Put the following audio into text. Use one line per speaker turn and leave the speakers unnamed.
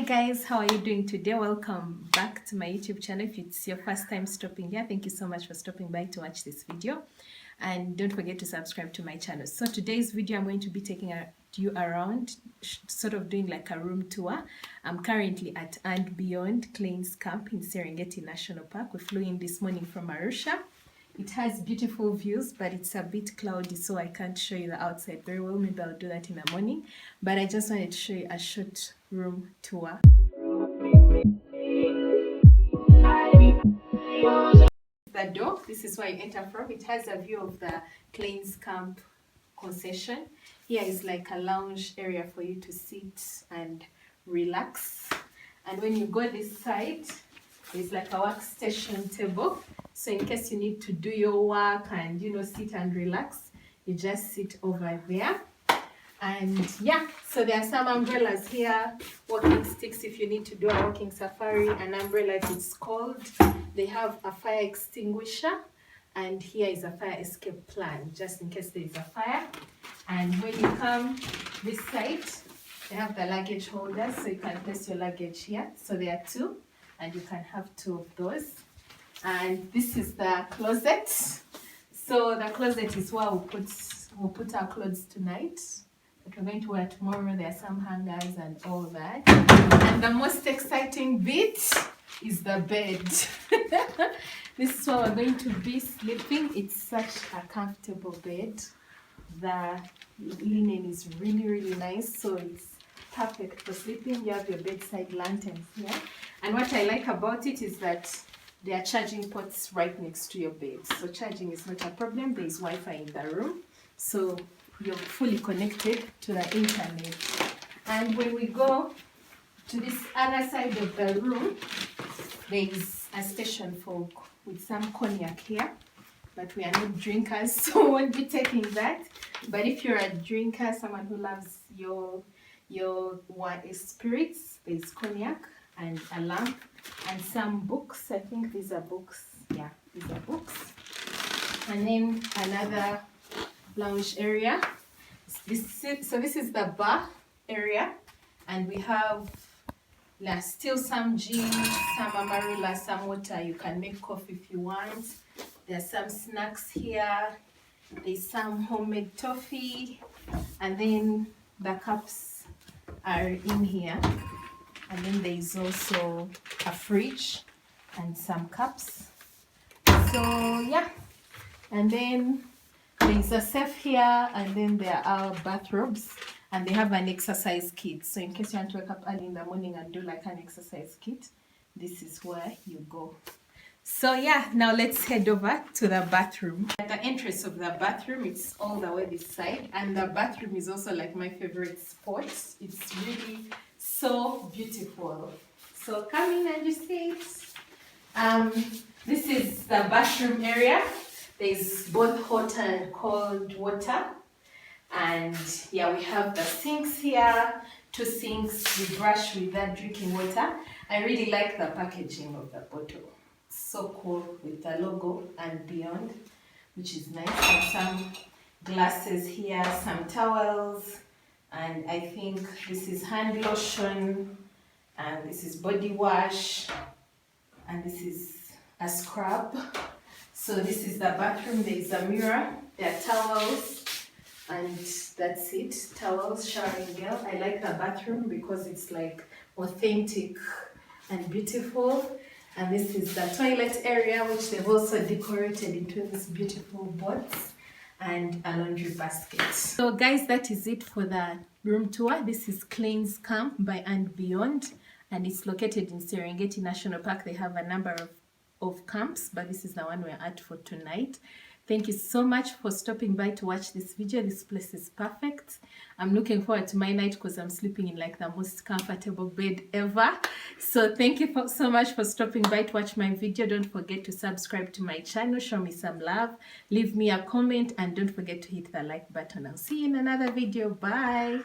Hi guys, how are you doing today? Welcome back to my YouTube channel. If it's your first time stopping here, thank you so much for stopping by to watch this video, and don't forget to subscribe to my channel. So today's video I'm going to be taking you around, sort of doing like a room tour. I'm currently at BeyondKlein'sCamp in Serengeti National Park. We flew in this morning from Arusha. It has beautiful views, but it's a bit cloudy, so I can't show you the outside very well. Maybe I'll do that in the morning, but I just wanted to show you a short room tour. The door, this is where you enter from. It has a view of the Klein's Camp concession. Here is like a lounge area for you to sit and relax. And when you go this side, there's like a workstation table. So in case you need to do your work and sit and relax, you just sit over there. And yeah, so there are some umbrellas here, walking sticks if you need to do a walking safari. An umbrella it's called. They have a fire extinguisher, and here is a fire escape plan just in case there is a fire. And when you come this side, they have the luggage holders, so you can place your luggage here. So there are two, and you can have two of those. And this is the closet. So the closet is where we'll put our clothes tonight, but we're going to wear tomorrow. There are some hangers and all that. And the most exciting bit is the bed. This is where we're going to be sleeping. It's such a comfortable bed. The linen is really nice, so it's perfect for sleeping. You have your bedside lanterns here, and what I like about it is that there are charging ports right next to your bed, so charging is not a problem. There is Wi-Fi in the room, so you're fully connected to the internet. And when we go to this other side of the room, there is a station with some cognac here, but we are not drinkers, so we won't be taking that. But if you're a drinker, someone who loves your spirits, there's cognac and a lamp and some books. I think these are books. Yeah, these are books. And then another lounge area. This is the bar area, and we have still some gin, some amarula, some water. You can make coffee if you want. There's some snacks here. There's some homemade toffee, and then the cups are in here. And then there's also a fridge and some cups. So yeah, and then there's a safe here, and then there are bathrobes, and they have an exercise kit. So in case you want to wake up early in the morning and do like an exercise kit, this is where you go. So yeah, now let's head over to the bathroom. At the entrance of the bathroom, it's all the way this side, and the bathroom is also like my favorite spot. It's really so beautiful. So come in and you see it. This is the bathroom area. There's both hot and cold water, and yeah, we have the sinks here, two sinks. We brush with that drinking water. I really like the packaging of the bottle. So cool with the logo and Beyond, which is nice. And some glasses here, some towels, and I think this is hand lotion, and this is body wash, and this is a scrub. So this is the bathroom. There is a mirror, there are towels, and that's it. Towels, showering gel. I like the bathroom because it's like authentic and beautiful. And this is the toilet area, which they've also decorated into these beautiful boards and a laundry basket. So guys, that is it for the room tour. This is Klein's Camp by Beyond, and it's located in Serengeti National Park. They have a number of camps, but this is the one we're at for tonight. Thank you so much for stopping by to watch this video. This place is perfect. I'm looking forward to my night because I'm sleeping in like the most comfortable bed ever. So thank you so much for stopping by to watch my video. Don't forget to subscribe to my channel, show me some love, leave me a comment, and don't forget to hit the like button. I'll see you in another video. Bye.